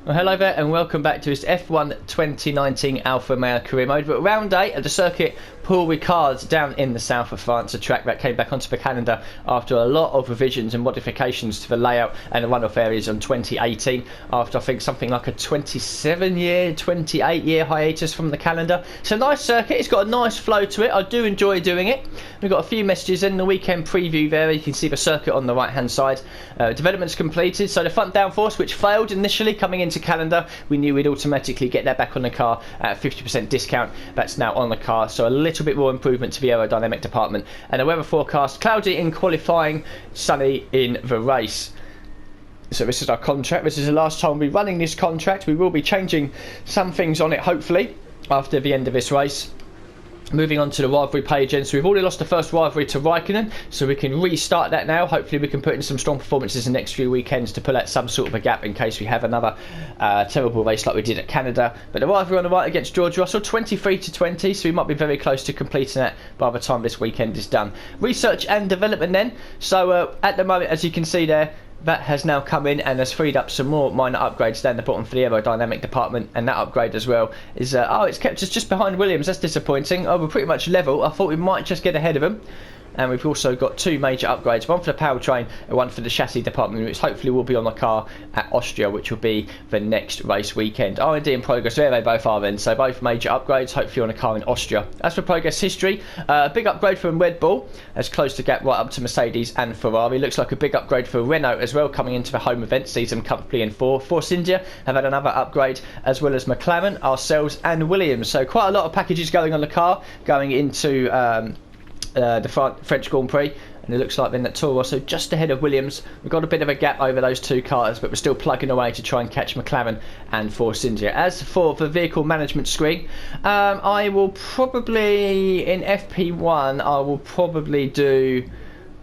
Well, hello there and welcome back to this F1 2019 Alfa Romeo career mode. But round 8 at the circuit Paul Ricard down in the south of France, a track that came back onto the calendar after a lot of revisions and modifications to the layout and the runoff areas in 2018, after I think something like a 28 year hiatus from the calendar. It's a nice circuit, it's got a nice flow to it, I do enjoy doing it. We've got a few messages in the weekend preview there. You can see the circuit on the right hand side. Development's completed, so the front downforce, which failed initially coming into calendar, we knew we'd automatically get that back on the car at a 50% discount. That's now on the car, so a little bit more improvement to the aerodynamic department. And the weather forecast: cloudy in qualifying, sunny in the race. So this is our contract. This is the last time we'll be running this contract. We will be changing some things on it hopefully after the end of this race. Moving on to the rivalry page, and so we've already lost the first rivalry to Raikkonen, so we can restart that now. Hopefully we can put in some strong performances in the next few weekends to pull out some sort of a gap in case we have another terrible race like we did at Canada. But the rivalry on the right against George Russell, 23-20, so we might be very close to completing that by the time this weekend is done. Research and development then, so at the moment, as you can see there, that has now come in and has freed up some more minor upgrades down the bottom for the aerodynamic department, and that upgrade as well is it's kept us just behind Williams. That's disappointing. We're pretty much level. I thought we might just get ahead of them. And we've also got two major upgrades, one for the powertrain and one for the chassis department, which hopefully will be on the car at Austria, which will be the next race weekend. R&D in progress, there they both are then, so both major upgrades, hopefully on a car in Austria. As for progress history, a big upgrade from Red Bull has closed the gap right up to Mercedes and Ferrari. Looks like a big upgrade for Renault as well, coming into the home event, sees them comfortably in fourth. Force India have had another upgrade, as well as McLaren, ourselves and Williams. So quite a lot of packages going on the car, going into the French Grand Prix, and it looks like then that Toro Rosso just ahead of Williams. We've got a bit of a gap over those two cars, but we're still plugging away to try and catch McLaren and Force India. As for the vehicle management screen, I will probably, in FP1, I will probably do,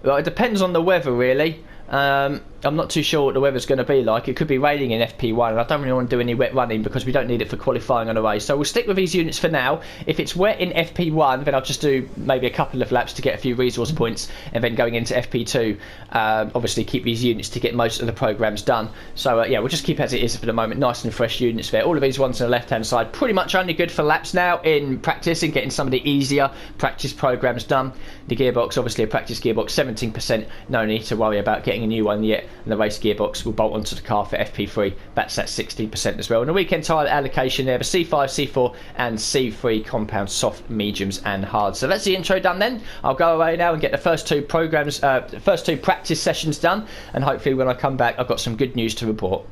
well, it depends on the weather really. I'm not too sure what the weather's going to be like. It could be raining in FP1, and I don't really want to do any wet running because we don't need it for qualifying on a race. So we'll stick with these units for now. If it's wet in FP1, then I'll just do maybe a couple of laps to get a few resource points, and then going into FP2, obviously keep these units to get most of the programs done. So yeah, we'll just keep as it is for the moment. Nice and fresh units there. All of these ones on the left-hand side, pretty much only good for laps now in practice and getting some of the easier practice programs done. The gearbox, obviously a practice gearbox, 17%. No need to worry about getting a new one yet. And the race gearbox will bolt onto the car for FP3. That's at 16% as well. And the weekend tyre allocation there, the C5, C4 and C3 compound, soft, mediums and hard. So that's the intro done then. I'll go away now and get the first two programs, first two practice sessions done, and hopefully when I come back I've got some good news to report.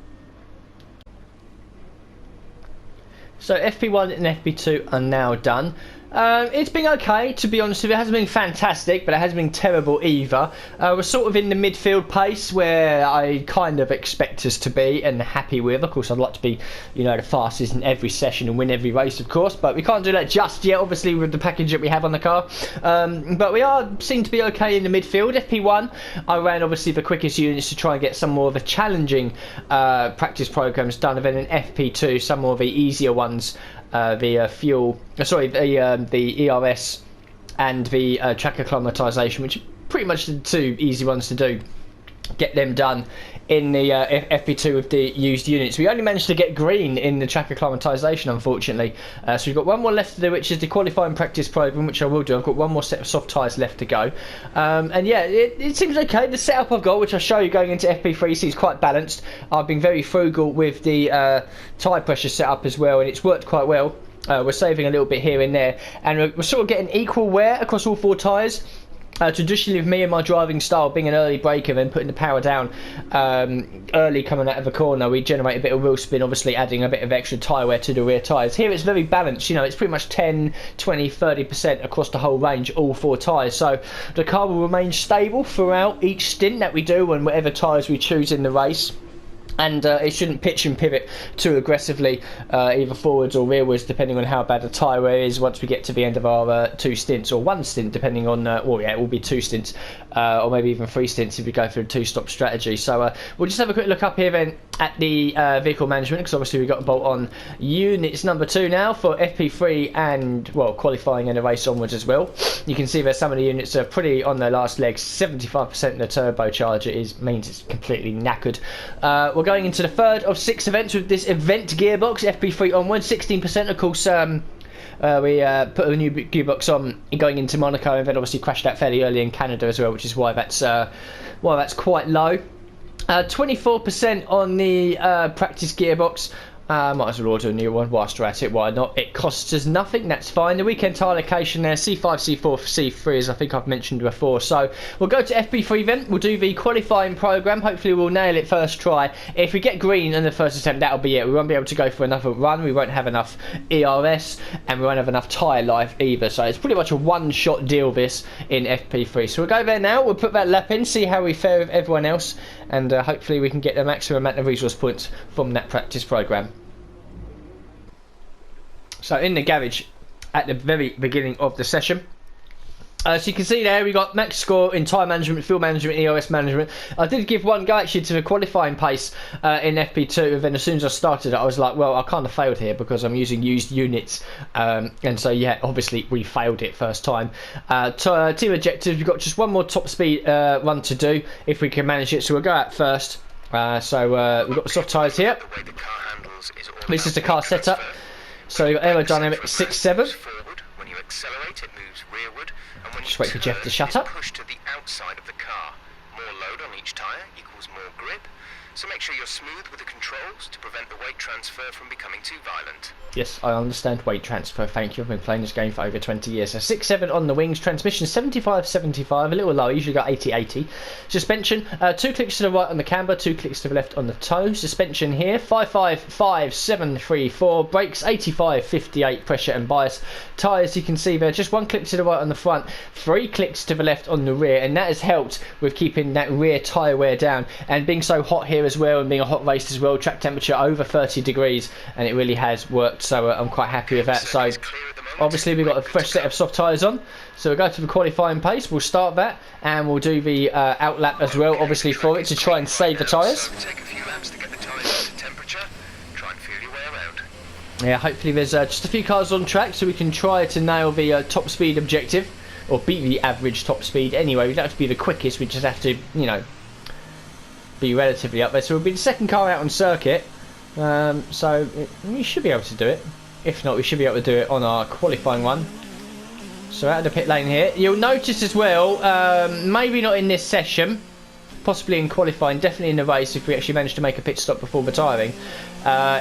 So FP1 and FP2 are now done. It's been okay, to be honest with you. It hasn't been fantastic, but it hasn't been terrible either. We're sort of in the midfield pace where I kind of expect us to be and happy with. Of course, I'd like to be, you know, the fastest in every session and win every race, of course, but we can't do that just yet, obviously, with the package that we have on the car. But we seem to be okay in the midfield. FP1, I ran obviously the quickest units to try and get some more of the challenging practice programs done, and then in FP2, some more of the easier ones. The ERS and the track acclimatisation, which are pretty much the two easy ones to do. Get them done in the FP2 with the used units. We only managed to get green in the track acclimatisation, unfortunately. So we've got one more left to do, which is the qualifying practice program, which I will do. I've got one more set of soft tyres left to go. And yeah, it seems okay. The setup I've got, which I'll show you going into FP3, seems quite balanced. I've been very frugal with the tyre pressure setup as well, and it's worked quite well. We're saving a little bit here and there, and we're sort of getting equal wear across all four tyres. Traditionally with me and my driving style being an early braker, then putting the power down early coming out of the corner, we generate a bit of wheel spin, obviously adding a bit of extra tyre wear to the rear tyres. Here it's very balanced, you know, it's pretty much 10, 20, 30% across the whole range, all four tyres. So the car will remain stable throughout each stint that we do and whatever tyres we choose in the race. And it shouldn't pitch and pivot too aggressively, either forwards or rearwards, depending on how bad the tyre wear is once we get to the end of our two stints, or one stint, depending on, well, yeah, it will be two stints, or maybe even three stints if we go for a two-stop strategy. So we'll just have a quick look up here then at the vehicle management, because obviously we've got to bolt on units number 2 now for FP3 and, well, qualifying and a race onwards as well. You can see there some of the units are pretty on their last legs. 75% of the turbocharger means it's completely knackered. We're we're going into the third of 6 events with this event gearbox, FP3 onwards, 16%. Of course, we put a new gearbox on going into Monaco, and then obviously crashed out fairly early in Canada as well, which is why that's quite low. 24% on the practice gearbox. Might as well order a new one whilst we're at it, why not? It costs us nothing, that's fine. The weekend tyre location there, C5, C4, C3, as I think I've mentioned before. So we'll go to FP3 then, we'll do the qualifying programme, hopefully we'll nail it first try. If we get green in the first attempt, that'll be it. We won't be able to go for another run, we won't have enough ERS, and we won't have enough tyre life either. So it's pretty much a one-shot deal this in FP3. So we'll go there now, we'll put that lap in, see how we fare with everyone else, and hopefully we can get the maximum amount of resource points from that practice programme. So in the garage at the very beginning of the session. So you can see there we got max score in tyre management, fuel management, ERS management. I did give one go actually to the qualifying pace in FP2, and then as soon as I started it I was like, well, I kind of failed here because I'm using used units, and so yeah, obviously we failed it first time. Team objectives, we've got just one more top speed run to do if we can manage it, so we'll go out first. We've got the soft tyres here. This is the car setup. So aerodynamic 6-7. When you accelerate, it moves rearward, and when just wait for Jeff to shut up. Push to the outside of the car. More load on each tyre equals more grip. So make sure you're smooth with the controls to prevent the weight transfer from becoming too violent. Yes, I understand weight transfer, thank you. I've been playing this game for over 20 years. So 6-7 on the wings, transmission 75-75, a little low, usually got 80-80. Suspension, 2 clicks to the right on the camber, 2 clicks to the left on the toe. Suspension here, 5-5-5-7-3-4, brakes 85-58, pressure and bias. Tyres, you can see there, just 1 click to the right on the front, 3 clicks to the left on the rear, and that has helped with keeping that rear tyre wear down. And being so hot here as well, and being a hot race as well, track temperature over 30 degrees, and it really has worked, so I'm quite happy with that. So obviously we've got a fresh set of soft tyres on, so we'll go to the qualifying pace, we'll start that, and we'll do the out lap as well, obviously for it, to try and save the tyres. Take a few laps to get the tyres to temperature. Try and feel your way around. Yeah, hopefully there's just a few cars on track, so we can try to nail the top speed objective, or beat the average top speed anyway. We don't have to be the quickest, we just have to, you know, be relatively up there. So we'll be the second car out on circuit, so we should be able to do it. If not, we should be able to do it on our qualifying one. So out of the pit lane here, you'll notice as well, maybe not in this session, possibly in qualifying, definitely in the race if we actually manage to make a pit stop before retiring.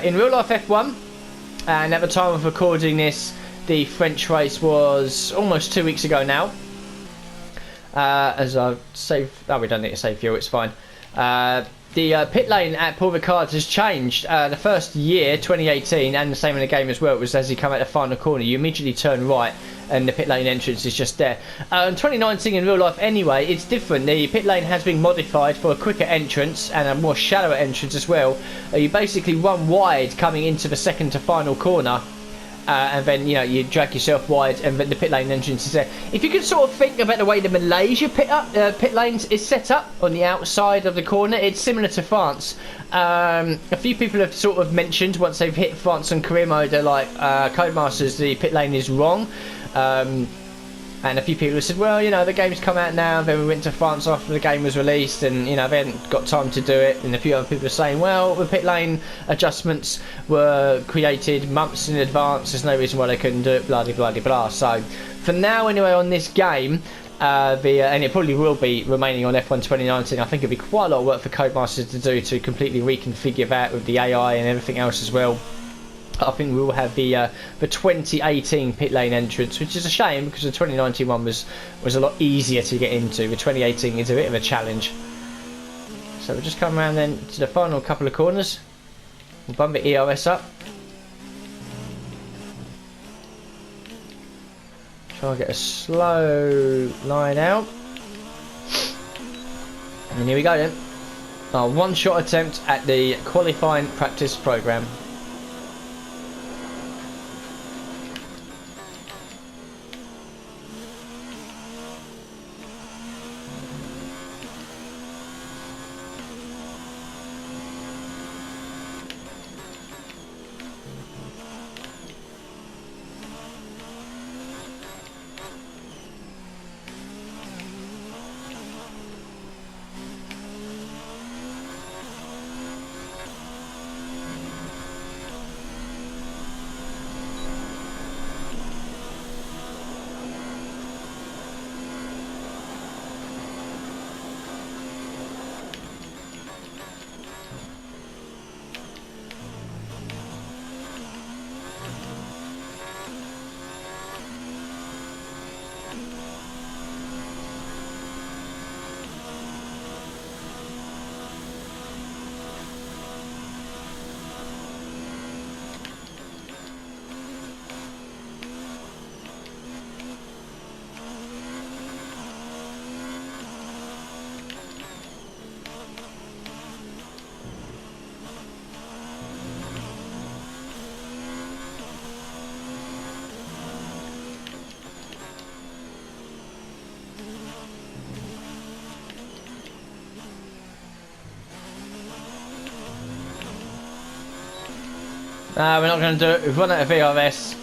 In real life F1, and at the time of recording this, the French race was almost 2 weeks ago now. As I've saved, oh, we don't need to save fuel, it's fine. The pit lane at Paul Ricard has changed. The first year, 2018, and the same in the game as well, it was as you come out the final corner, you immediately turn right and the pit lane entrance is just there. In 2019 in real life anyway, it's different. The pit lane has been modified for a quicker entrance and a more shallower entrance as well. You basically run wide coming into the second to final corner. And then, you know, you drag yourself wide, and then the pit lane entrance is there. If you can sort of think about the way the Malaysia pit lanes is set up on the outside of the corner, it's similar to France. A few people have sort of mentioned once they've hit France and career mode, they're like, Codemasters, the pit lane is wrong. And a few people have said, well, you know, the game's come out now, then we went to France after the game was released, and, you know, they hadn't got time to do it. And a few other people are saying, well, the pit lane adjustments were created months in advance, there's no reason why they couldn't do it, blah, blah, blah, blah. So, for now, anyway, on this game, and it probably will be remaining on F1 2019, I think it'll be quite a lot of work for Codemasters to do to completely reconfigure that with the AI and everything else as well. I think we will have the 2018 pit lane entrance, which is a shame because the 2019 one was a lot easier to get into. The 2018 is a bit of a challenge. So we'll just come around then to the final couple of corners. We'll bump the ERS up. Try and get a slow line out. And here we go then. Our one-shot attempt at the qualifying practice programme. No, we're not going to do it. We've run out of VRS.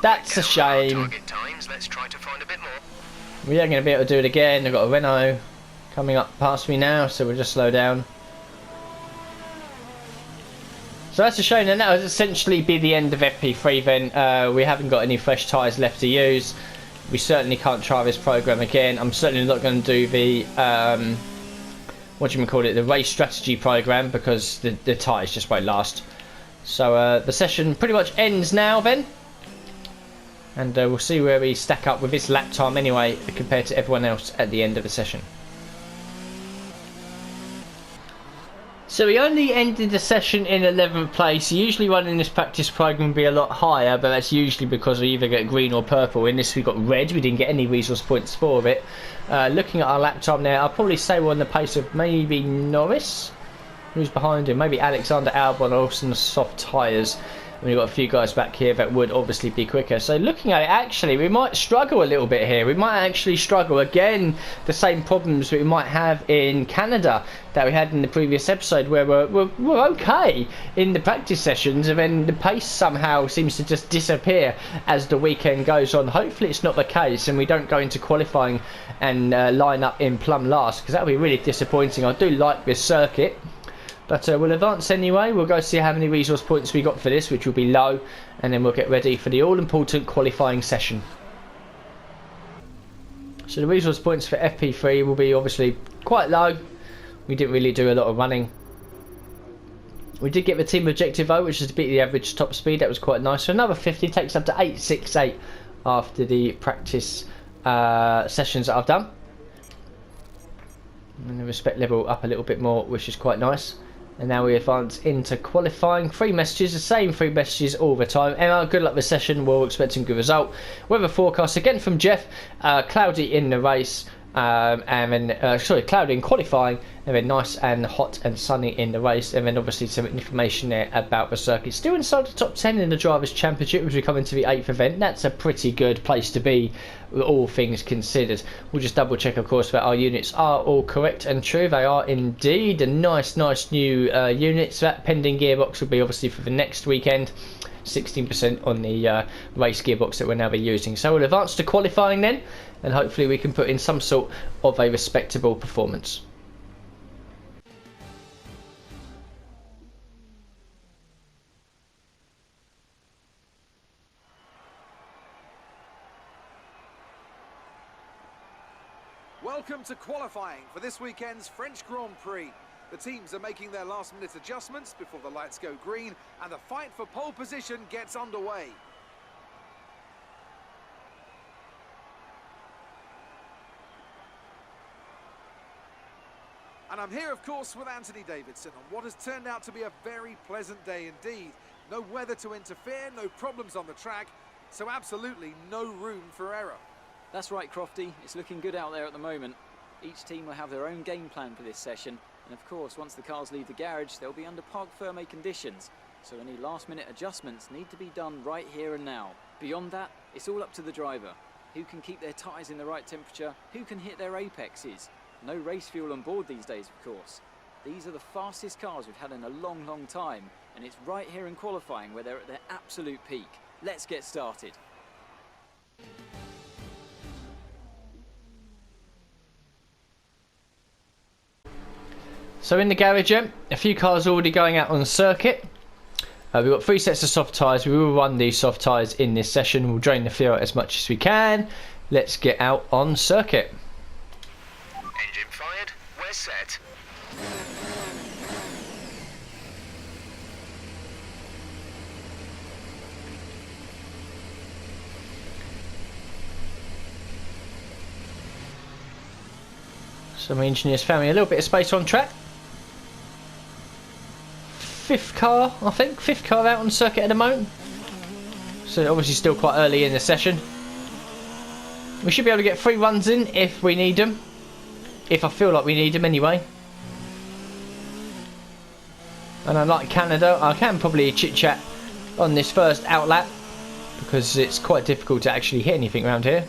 That's a shame. Target times. Let's try to find a bit more. We are going to be able to do it again. I've got a Renault coming up past me now, so we'll just slow down. So that's a shame, and that would essentially be the end of FP3 then. We haven't got any fresh tyres left to use. We certainly can't try this program again. I'm certainly not going to do the, what do you call it, the race strategy program, because the tyres just won't last. So the session pretty much ends now then. And we'll see where we stack up with this lap time anyway, compared to everyone else at the end of the session. So we only ended the session in 11th place. Usually running this practice program would be a lot higher, but that's usually because we either get green or purple. In this we got red, we didn't get any resource points for it. Looking at our lap time now, I'll probably say we're on the pace of maybe Norris. Who's behind him? Maybe Alexander Albon, also on the soft tyres. And we've got a few guys back here that would obviously be quicker. So looking at it, actually, we might struggle a little bit here. We might actually struggle. Again, the same problems we might have in Canada that we had in the previous episode, where we're okay in the practice sessions, and then the pace somehow seems to just disappear as the weekend goes on. Hopefully it's not the case, and we don't go into qualifying and line up in plumb last, because that would be really disappointing. I do like this circuit. But we'll advance anyway. We'll go see how many resource points we got for this, which will be low, and then we'll get ready for the all-important qualifying session. So the resource points for FP3 will be obviously quite low. We didn't really do a lot of running. We did get the team objective though, which is to beat the average top speed. That was quite nice. So another 50 takes up to 868 after the practice sessions that I've done. And the respect level up a little bit more, which is quite nice. And now we advance into qualifying. 3 messages, the same 3 messages all the time. Emma, good luck with the session. We're expecting a good result. Weather forecast again from Jeff. Cloudy in the race, and then cloudy in qualifying, and then nice and hot and sunny in the race. And then obviously some information there about the circuit. Still inside the top 10 in the Drivers' Championship as we come into the 8th event. That's a pretty good place to be, all things considered. We'll just double check, of course, that our units are all correct and true. They are indeed. A nice new units. That pending gearbox will be obviously for the next weekend. 16% on the race gearbox that we'll now be using. So we'll advance to qualifying then, and hopefully we can put in some sort of a respectable performance. Welcome to qualifying for this weekend's French Grand Prix. The teams are making their last-minute adjustments before the lights go green, and the fight for pole position gets underway. And I'm here, of course, with Anthony Davidson on what has turned out to be a very pleasant day indeed. No weather to interfere, no problems on the track, so absolutely no room for error. That's right, Crofty. It's looking good out there at the moment. Each team will have their own game plan for this session, and of course, once the cars leave the garage, they'll be under parc fermé conditions, so any last-minute adjustments need to be done right here and now. Beyond that, it's all up to the driver. Who can keep their tyres in the right temperature? Who can hit their apexes? No race fuel on board these days, of course. These are the fastest cars we've had in a long time, and it's right here in qualifying where they're at their absolute peak. Let's get started. So in the garage, a few cars already going out on the circuit. We've got 3 sets of soft tyres. We will run these soft tyres in this session. We'll drain the fuel out as much as we can. Let's get out on circuit. Engine fired. We're set. So my engineers found me a little bit of space on track. 5th car, I think. 5th car out on circuit at the moment. So obviously still quite early in the session. We should be able to get 3 runs in if we need them. If I feel like we need them anyway. And unlike Canada, I can probably chit-chat on this first out lap, because it's quite difficult to actually hit anything around here.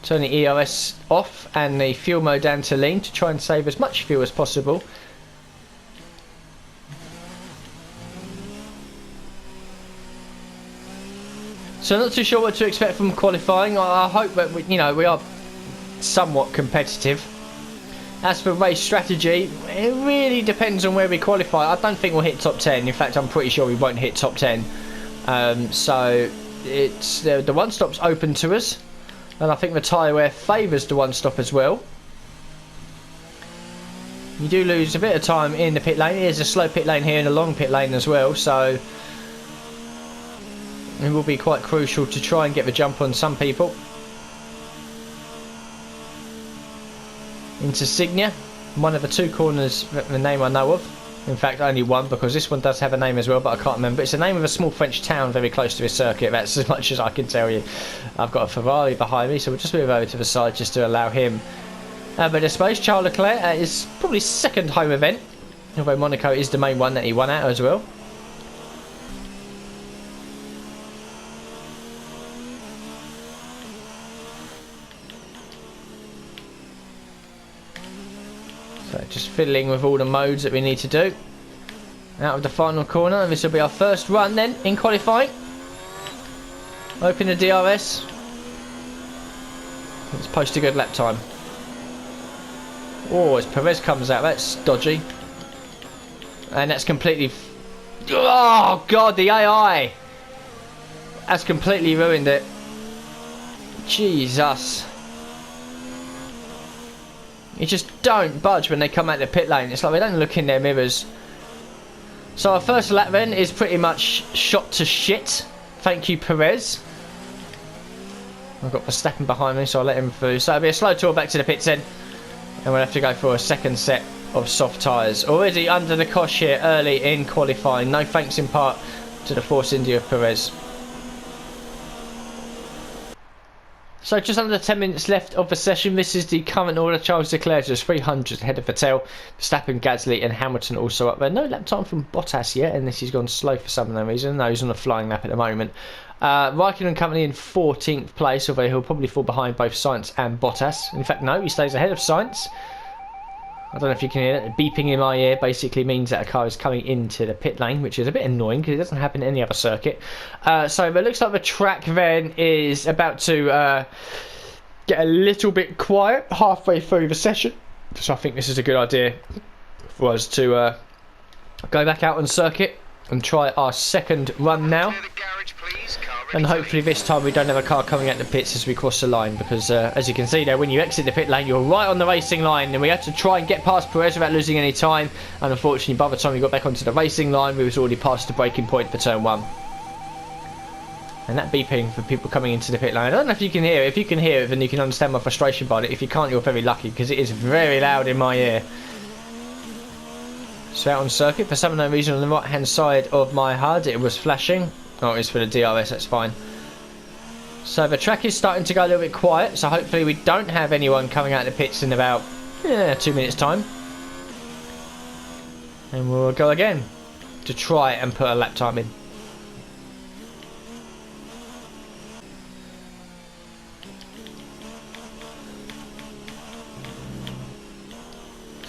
Turn the ERS off and the fuel mode down to lean to try and save as much fuel as possible. So not too sure what to expect from qualifying. I hope that we are somewhat competitive. As for race strategy, it really depends on where we qualify. I don't think we'll hit top 10. In fact, I'm pretty sure we won't hit top 10. So it's the one stop's open to us, and I think the tyre wear favours the one stop as well. You do lose a bit of time in the pit lane. There's a slow pit lane here and a long pit lane as well, so it will be quite crucial to try and get the jump on some people. Into Signia, one of the two corners, the name I know of. In fact, only one, because this one does have a name as well, but I can't remember. It's the name of a small French town very close to this circuit. That's as much as I can tell you. I've got a Ferrari behind me, so we'll just move over to the side just to allow him. But I suppose Charles Leclerc is probably second home event, although Monaco is the main one that he won at as well. So just fiddling with all the modes that we need to do. Out of the final corner, and this will be our first run then in qualifying. Open the DRS. Let's post a good lap time. Oh, as Perez comes out, that's dodgy. And that's completely... Oh, God, the AI! That's completely ruined it. Jesus. You just don't budge when they come out the pit lane. It's like they don't look in their mirrors. So our first lap then is pretty much shot to shit. Thank you, Perez. I've got Verstappen behind me, so I'll let him through. So it'll be a slow tour back to the pits then. And we'll have to go for a second set of soft tyres. Already under the cosh here early in qualifying. No thanks in part to the Force India of Perez. So just under 10 minutes left of the session. This is the current order. Charles Leclerc is 300 ahead of Vettel. Verstappen, Gasly and Hamilton also up there. No lap time from Bottas yet, unless he's gone slow for some reason. No, he's on a flying lap at the moment. Raikkonen Company in 14th place, although he'll probably fall behind both Sainz and Bottas. In fact, no, he stays ahead of Sainz. I don't know if you can hear it. Beeping in my ear basically means that a car is coming into the pit lane, which is a bit annoying because it doesn't happen in any other circuit. So it looks like the track then is about to get a little bit quiet halfway through the session. So I think this is a good idea for us to go back out on circuit and try our second run now. And hopefully this time we don't have a car coming out the pits as we cross the line, because as you can see there, when you exit the pit lane you're right on the racing line, and we had to try and get past Perez without losing any time, and unfortunately by the time we got back onto the racing line we was already past the braking point for turn 1. And that beeping for people coming into the pit lane, I don't know if you can hear it. If you can hear it then you can understand my frustration by it. If you can't, you're very lucky, because it is very loud in my ear. So out on circuit, for some unknown reason on the right hand side of my HUD it was flashing. Oh, it's for the DRS, that's fine. So the track is starting to go a little bit quiet, so hopefully we don't have anyone coming out of the pits in about 2 minutes time. And we'll go again to try and put a lap time in.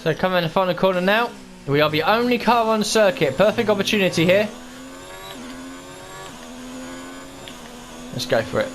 So coming in the final corner now. We are the only car on circuit. Perfect opportunity here. Let's go for it.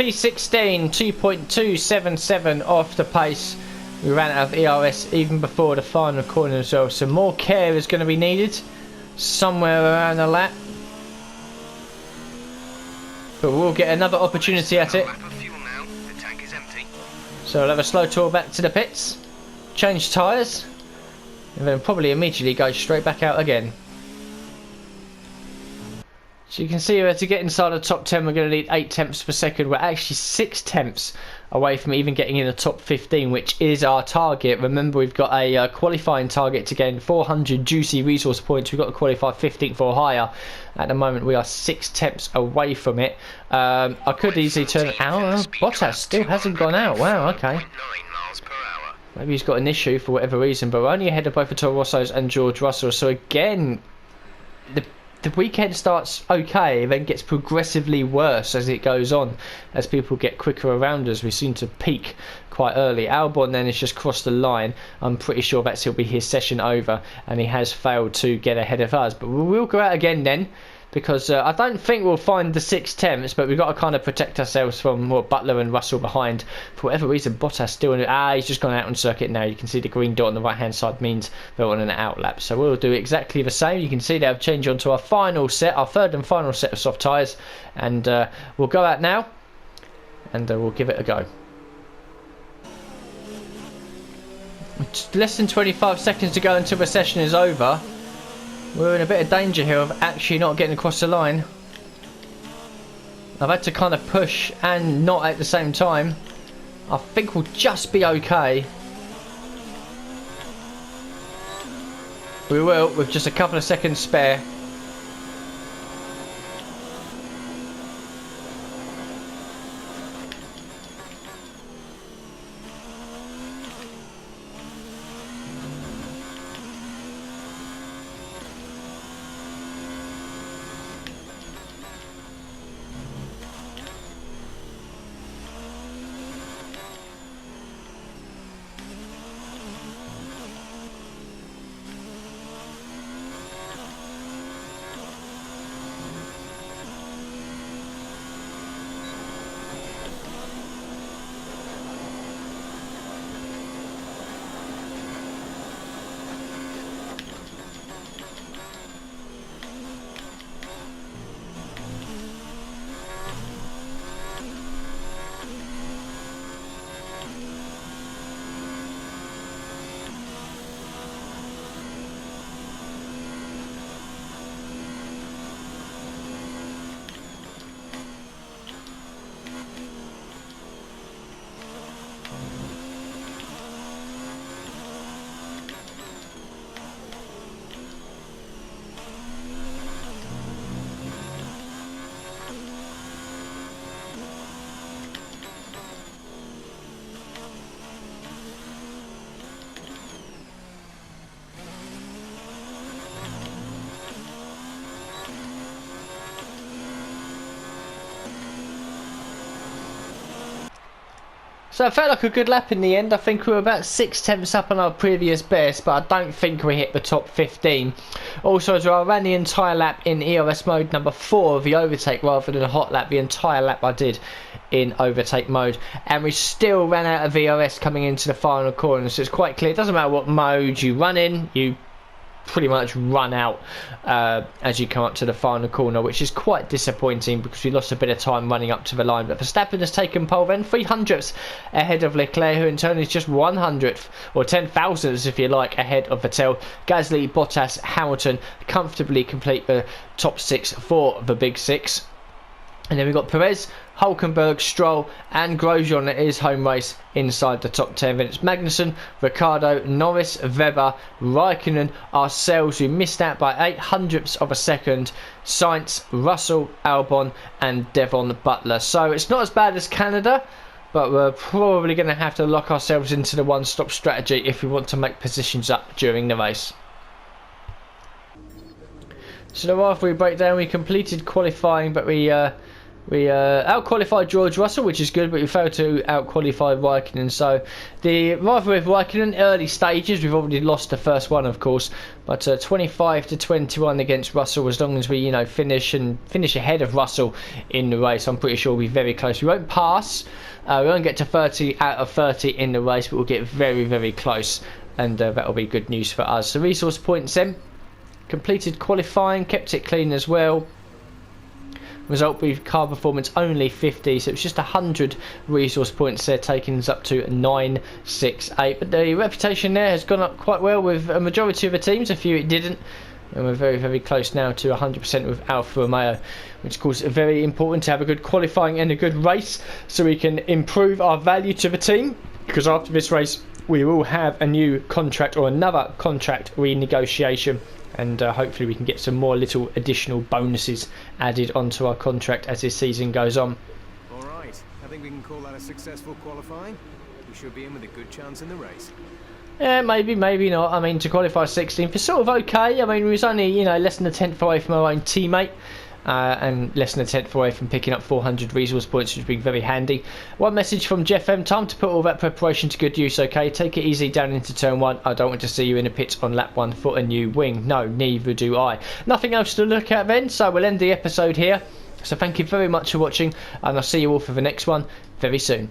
FP16 2.277 off the pace. We ran out of ERS even before the final corner as well, so more care is going to be needed somewhere around the lap. But we'll get another opportunity at it. So we'll have a slow tour back to the pits, change tyres, and then probably immediately go straight back out again. So you can see here, to get inside the top 10 we're going to need 8 tenths per second. We're actually 6 tenths away from even getting in the top 15, which is our target. Remember, we've got a qualifying target to gain 400 juicy resource points. We've got to qualify 15th or higher. At the moment we are 6 tenths away from it. I could easily turn it out. Bottas still hasn't gone out. Wow, okay. Maybe he's got an issue for whatever reason, but we're only ahead of both the Toro Rossos and George Russell. So again, the weekend starts okay, then gets progressively worse as it goes on. As people get quicker around us, we seem to peak quite early. Albon then has just crossed the line. I'm pretty sure that's he'll be his session over, and he has failed to get ahead of us. But we'll go out again then, because I don't think we'll find the 6 tenths, but we've got to kind of protect ourselves from Butler and Russell behind. For whatever reason, Bottas still... he's just gone out on circuit now. You can see the green dot on the right hand side means they're on an out lap. So we'll do exactly the same. You can see they've changed onto our final set, our third and final set of soft tyres. And we'll go out now, and we'll give it a go. Less than 25 seconds to go until the session is over. We're in a bit of danger here of actually not getting across the line. I've had to kind of push and not at the same time. I think we'll just be okay. We will, with just a couple of seconds spare. So it felt like a good lap in the end. I think we were about 6 tenths up on our previous best, but I don't think we hit the top 15. Also, as well, I ran the entire lap in ERS mode number 4 of the overtake rather than a hot lap. The entire lap I did in overtake mode, and we still ran out of ERS coming into the final corner. So it's quite clear, it doesn't matter what mode you run in, you pretty much run out as you come up to the final corner, which is quite disappointing because we lost a bit of time running up to the line. But Verstappen has taken pole then, 300ths ahead of Leclerc, who in turn is just 100th or 10,000ths if you like ahead of Vettel. Gasly, Bottas, Hamilton comfortably complete the top 6 for the big 6. And then we've got Perez, Hulkenberg, Stroll and Grosjean. It is home race inside the top 10. Then it's Magnussen, Ricciardo, Norris, Webber, Raikkonen, ourselves. We missed out by 800ths of a second. Sainz, Russell, Albon and Devon Butler. So it's not as bad as Canada, but we're probably going to have to lock ourselves into the one-stop strategy if we want to make positions up during the race. So after we break down, we completed qualifying, but we We out-qualified George Russell, which is good, but we failed to out-qualify Raikkonen. So the rivalry with Raikkonen, early stages, we've already lost the first one, of course, but 25-21 against Russell. As long as we, finish ahead of Russell in the race, I'm pretty sure we'll be very close. We won't pass. We won't get to 30 out of 30 in the race, but we'll get very, very close, and that'll be good news for us. So resource points then. Completed qualifying, kept it clean as well. Result with car performance only 50, so it's just 100 resource points there, taking us up to 968. But the reputation there has gone up quite well with a majority of the teams, a few it didn't. And we're very, very close now to 100% with Alfa Romeo, which of course is very important to have a good qualifying and a good race so we can improve our value to the team, because after this race we will have a new contract or another contract renegotiation, and hopefully we can get some more little additional bonuses added onto our contract as this season goes on. Alright, I think we can call that a successful qualifying. We should be in with a good chance in the race. Yeah, maybe, maybe not. I mean, to qualify 16th is sort of okay. I mean, we was only, less than a tenth away from our own teammate. And less than a tenth away from picking up 400 resource points, which would be very handy. One message from Jeff M. Time to put all that preparation to good use, okay? Take it easy down into turn 1. I don't want to see you in a pit on lap 1 for a new wing. No, neither do I. Nothing else to look at then, so we'll end the episode here. So thank you very much for watching, and I'll see you all for the next one very soon.